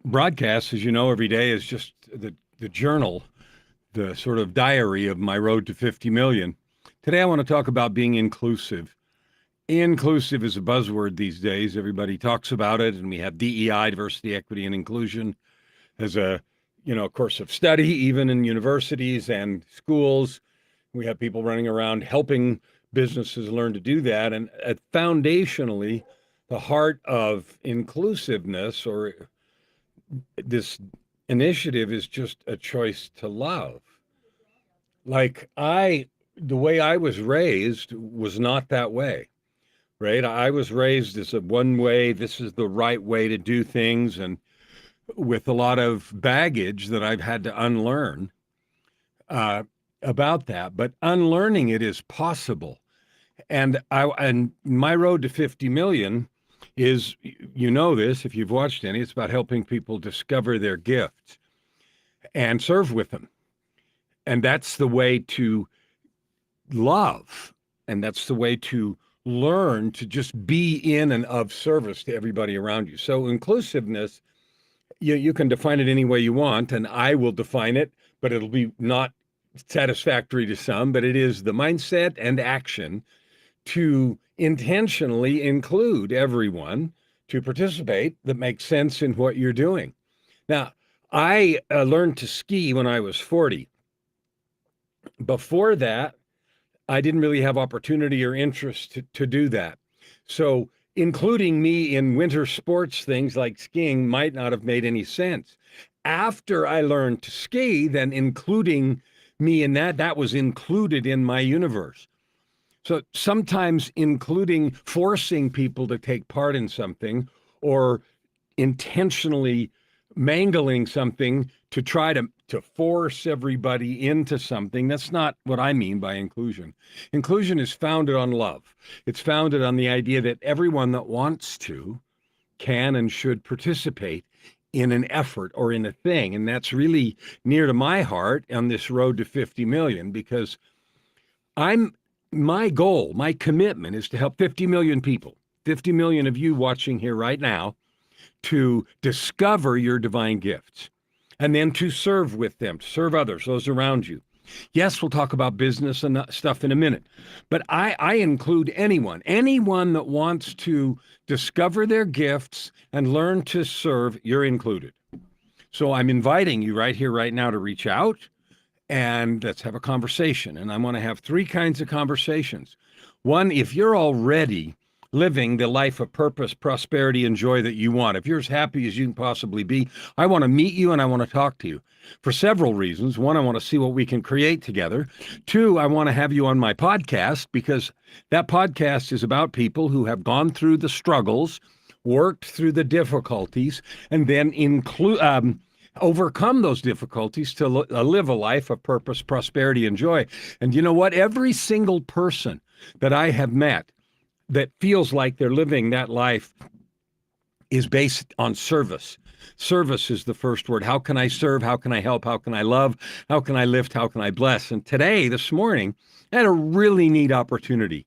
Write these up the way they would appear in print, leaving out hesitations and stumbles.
Broadcast, as you know, every day is just the journal, the sort of diary of my road to 50 million. Today, I want to talk about being inclusive. Inclusive is a buzzword these days. Everybody talks about it, and we have DEI, diversity, equity, and inclusion, as a course of study, even in universities and schools. We have people running around helping businesses learn to do that. And foundationally, the heart of inclusiveness or this initiative is just a choice to love. The way I was raised was not that way, right? I was raised as a one way, this is the right way to do things, and with a lot of baggage that I've had to unlearn uh, about that. But unlearning it is possible. And my road to 50 million is, you know this, if you've watched any, it's about helping people discover their gifts and serve with them. And that's the way to love. And that's the way to learn to just be in and of service to everybody around you. So inclusiveness, you can define it any way you want, and I will define it, but it'll be not satisfactory to some, but it is the mindset and action to intentionally include everyone to participate that makes sense in what you're doing. Now, I learned to ski when I was 40. Before that, I didn't really have opportunity or interest to do that. So including me in winter sports things like skiing might not have made any sense. After I learned to ski, then including me in that was included in my universe. So sometimes forcing people to take part in something or intentionally mangling something to try to force everybody into something, that's not what I mean by inclusion. Inclusion is founded on love. It's founded on the idea that everyone that wants to can and should participate in an effort or in a thing. And that's really near to my heart on this road to 50 million, because my goal, my commitment is to help 50 million people, 50 million of you watching here right now, to discover your divine gifts and then to serve with them, to serve others, those around you. Yes, we'll talk about business and stuff in a minute, but I include anyone that wants to discover their gifts and learn to serve, you're included. So I'm inviting you right here, right now to reach out and let's have a conversation. And I want to have three kinds of conversations. One, if you're already living the life of purpose, prosperity, and joy that you want, if you're as happy as you can possibly be, I want to meet you and I want to talk to you for several reasons. One, I want to see what we can create together. Two, I want to have you on my podcast, because that podcast is about people who have gone through the struggles, worked through the difficulties, and then overcome those difficulties to live a life of purpose, prosperity, and joy. And you know what? Every single person that I have met that feels like they're living that life is based on service. Service is the first word. How can I serve? How can I help? How can I love? How can I lift? How can I bless? And this morning, I had a really neat opportunity.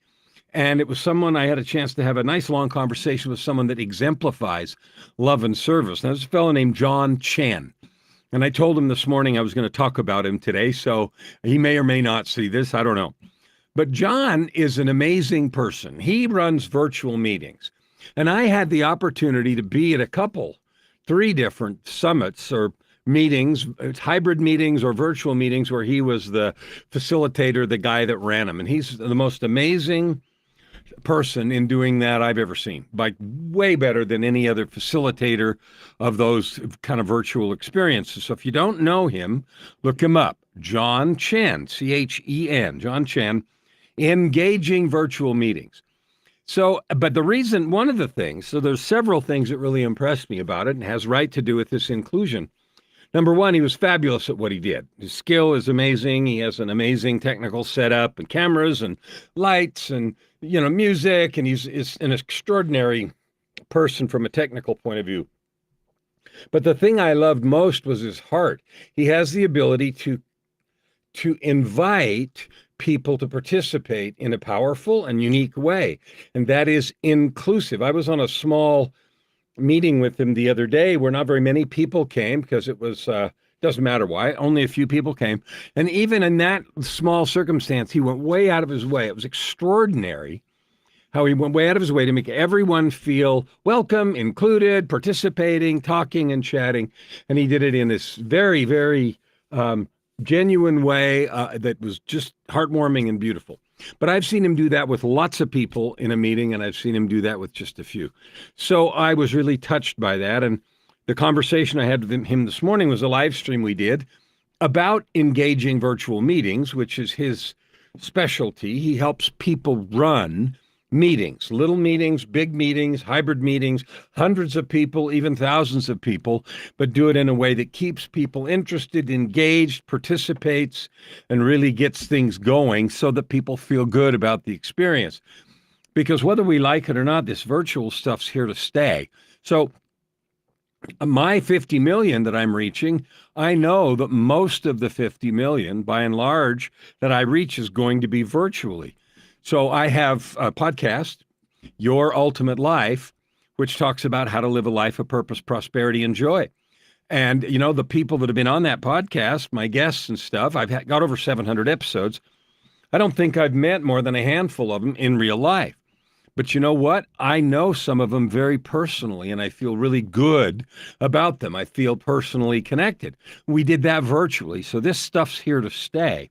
And it was someone I had a chance to have a nice long conversation with, someone that exemplifies love and service. Now, there's a fellow named John Chen. And I told him this morning I was going to talk about him today. So he may or may not see this. I don't know. But John is an amazing person. He runs virtual meetings. And I had the opportunity to be at three different summits or meetings, hybrid meetings or virtual meetings, where he was the facilitator, the guy that ran them. And he's the most amazing person in doing that I've ever seen, like way better than any other facilitator of those kind of virtual experiences. So if you don't know him, look him up. John Chen, Chen, John Chen, engaging virtual meetings. So, but one of the things, so there's several things that really impressed me about it and has right to do with this inclusion. Number one, he was fabulous at what he did. His skill is amazing. He has an amazing technical setup and cameras and lights and, music. And he's an extraordinary person from a technical point of view. But the thing I loved most was his heart. He has the ability to invite people to participate in a powerful and unique way. And that is inclusive. I was on a small meeting with him the other day where not very many people came because it was, doesn't matter why, only a few people came. And even in that small circumstance, he went way out of his way. It was extraordinary how he went way out of his way to make everyone feel welcome, included, participating, talking and chatting. And he did it in this very, very genuine way that was just heartwarming and beautiful. But I've seen him do that with lots of people in a meeting, and I've seen him do that with just a few. So I was really touched by that. And the conversation I had with him this morning was a live stream we did about engaging virtual meetings, which is his specialty. He helps people run meetings, little meetings, big meetings, hybrid meetings, hundreds of people, even thousands of people, but do it in a way that keeps people interested, engaged, participates, and really gets things going so that people feel good about the experience. Because whether we like it or not, this virtual stuff's here to stay. So my 50 million that I'm reaching, I know that most of the 50 million, by and large, that I reach is going to be virtually. So I have a podcast, Your Ultimate Life, which talks about how to live a life of purpose, prosperity, and joy. And, you know, the people that have been on that podcast, my guests and stuff, I've got over 700 episodes. I don't think I've met more than a handful of them in real life. But you know what? I know some of them very personally, and I feel really good about them. I feel personally connected. We did that virtually. So this stuff's here to stay.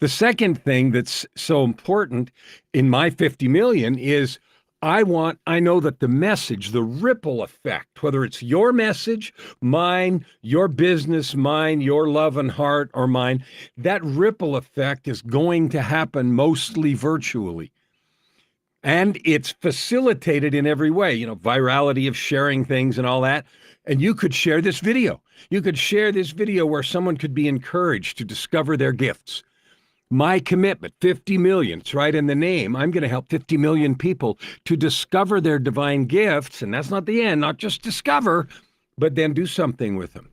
The second thing that's so important in my 50 million is I know that the message, the ripple effect, whether it's your message, mine, your business, mine, your love and heart, or mine, that ripple effect is going to happen mostly virtually. And it's facilitated in every way, you know, virality of sharing things and all that. And you could share this video. You could share this video where someone could be encouraged to discover their gifts. My commitment, 50 million, it's right in the name. I'm going to help 50 million people to discover their divine gifts. And that's not the end, not just discover, but then do something with them.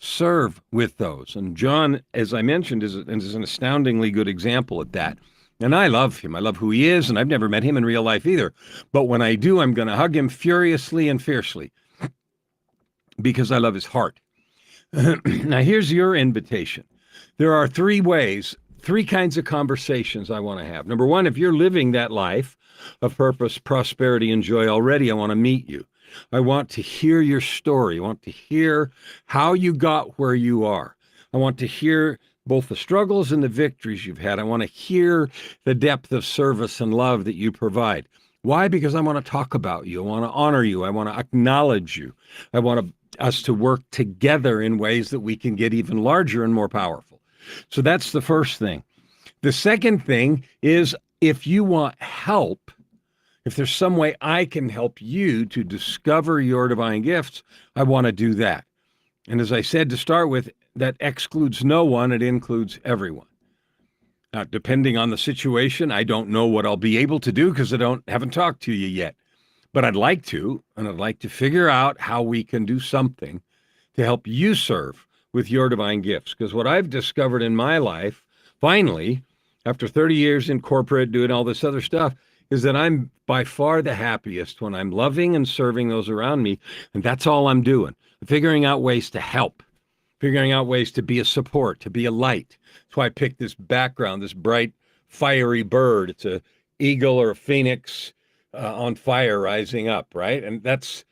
Serve with those. And John, as I mentioned, is an astoundingly good example of that. And I love him. I love who he is, and I've never met him in real life either. But when I do, I'm going to hug him furiously and fiercely because I love his heart. Now, here's your invitation. There are three kinds of conversations I want to have. Number one, if you're living that life of purpose, prosperity, and joy already, I want to meet you. I want to hear your story. I want to hear how you got where you are. I want to hear both the struggles and the victories you've had. I want to hear the depth of service and love that you provide. Why? Because I want to talk about you. I want to honor you. I want to acknowledge you. I want us to work together in ways that we can get even larger and more powerful. So that's the first thing. The second thing is if you want help, if there's some way I can help you to discover your divine gifts, I want to do that. And as I said to start with, that excludes no one, it includes everyone. Now, depending on the situation, I don't know what I'll be able to do because haven't talked to you yet. But I'd like to, and I'd like to figure out how we can do something to help you serve with your divine gifts. Because what I've discovered in my life, finally, after 30 years in corporate doing all this other stuff, is that I'm by far the happiest when I'm loving and serving those around me. And that's all I'm doing. Figuring out ways to help. Figuring out ways to be a support, to be a light. That's why I picked this background, this bright, fiery bird. It's an eagle or a phoenix on fire rising up, right? And that's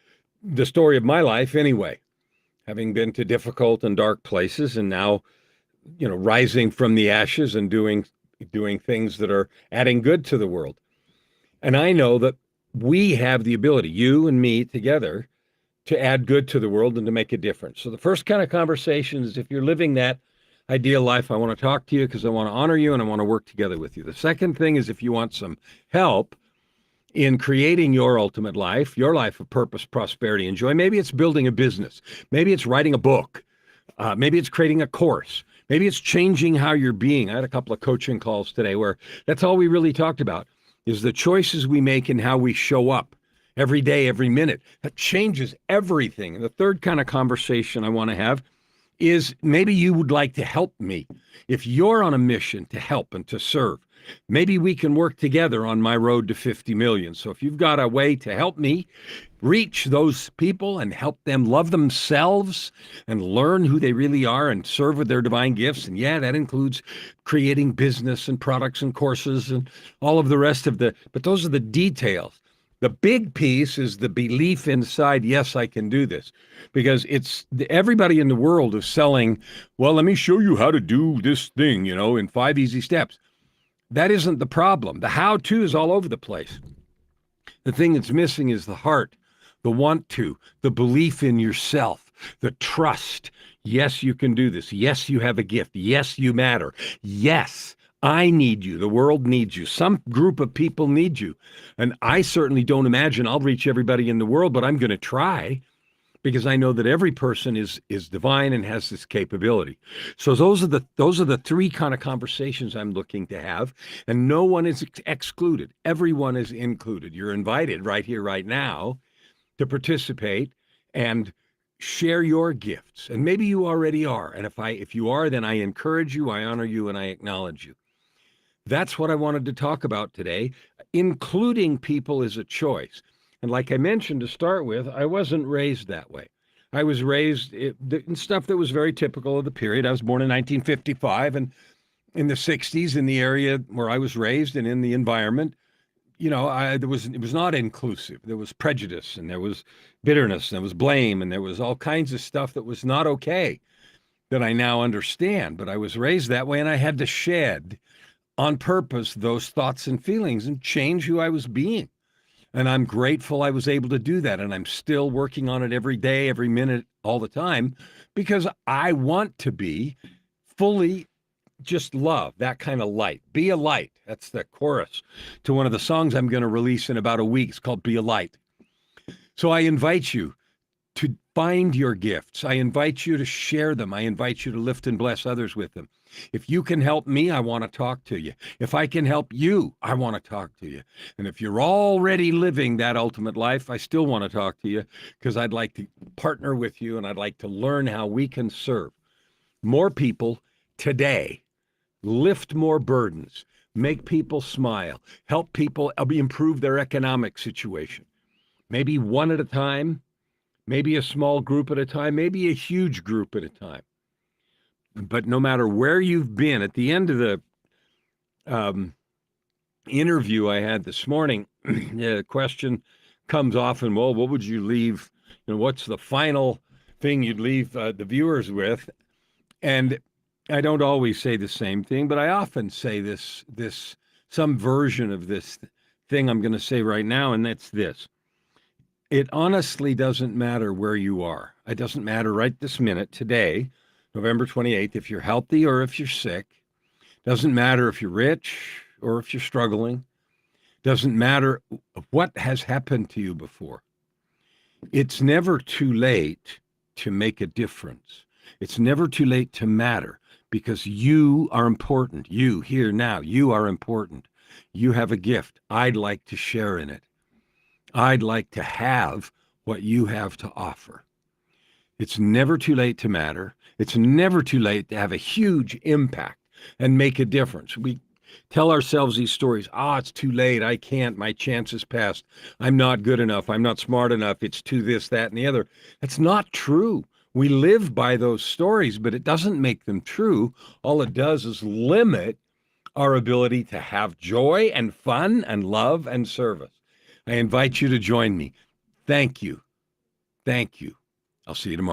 the story of my life anyway. Having been to difficult and dark places and now, you know, rising from the ashes and doing things that are adding good to the world. And I know that we have the ability, you and me together, to add good to the world and to make a difference. So the first kind of conversation is if you're living that ideal life, I want to talk to you because I want to honor you and I want to work together with you. The second thing is if you want some help in creating your ultimate life, your life of purpose, prosperity, and joy, maybe it's building a business. Maybe it's writing a book. Maybe it's creating a course. Maybe it's changing how you're being. I had a couple of coaching calls today where that's all we really talked about is the choices we make and how we show up. Every day, every minute. That changes everything. And the third kind of conversation I want to have is maybe you would like to help me. If you're on a mission to help and to serve, maybe we can work together on my road to 50 million. So if you've got a way to help me reach those people and help them love themselves and learn who they really are and serve with their divine gifts, and yeah, that includes creating business and products and courses and all of the rest of but those are the details. The big piece is the belief inside, yes, I can do this. Because everybody in the world is selling, well, let me show you how to do this thing, in 5 easy steps. That isn't the problem. The how-to is all over the place. The thing that's missing is the heart, the want to, the belief in yourself, the trust. Yes, you can do this. Yes, you have a gift. Yes, you matter. Yes, I need you. The world needs you. Some group of people need you. And I certainly don't imagine I'll reach everybody in the world, but I'm going to try because I know that every person is divine and has this capability. So those are the three kind of conversations I'm looking to have, and no one is excluded. Everyone is included. You're invited right here, right now, to participate and share your gifts. And maybe you already are. And if you are, then I encourage you, I honor you, and I acknowledge you. That's what I wanted to talk about today. Including people is a choice. And like I mentioned to start with, I wasn't raised that way. I was raised in stuff that was very typical of the period. I was born in 1955, and in the 60s, in the area where I was raised and in the environment, it was not inclusive. There was prejudice, and there was bitterness, and there was blame, and there was all kinds of stuff that was not okay that I now understand. But I was raised that way, and I had to shed on purpose those thoughts and feelings and change who I was being. And I'm grateful I was able to do that. And I'm still working on it every day, every minute, all the time, because I want to be fully just love, that kind of light. Be a light. That's the chorus to one of the songs I'm going to release in about a week. It's called Be a Light. So I invite you to find your gifts. I invite you to share them. I invite you to lift and bless others with them. If you can help me, I want to talk to you. If I can help you, I want to talk to you. And if you're already living that ultimate life, I still want to talk to you because I'd like to partner with you and I'd like to learn how we can serve more people today, lift more burdens, make people smile, help people improve their economic situation. Maybe one at a time, maybe a small group at a time, maybe a huge group at a time. But no matter where you've been, at the end of the interview I had this morning, the question comes often, well, what would you leave? What's the final thing you'd leave the viewers with? And I don't always say the same thing, but I often say some version of this thing I'm going to say right now, and that's this. It honestly doesn't matter where you are. It doesn't matter right this minute, today, November 28th, if you're healthy or if you're sick. Doesn't matter if you're rich or if you're struggling. Doesn't matter what has happened to you before. It's never too late to make a difference. It's never too late to matter because you are important. You, here, now, you are important. You have a gift. I'd like to share in it. I'd like to have what you have to offer. It's never too late to matter. It's never too late to have a huge impact and make a difference. We tell ourselves these stories. It's too late. I can't. My chance is past. I'm not good enough. I'm not smart enough. It's too this, that, and the other. That's not true. We live by those stories, but it doesn't make them true. All it does is limit our ability to have joy and fun and love and service. I invite you to join me. Thank you. Thank you. I'll see you tomorrow.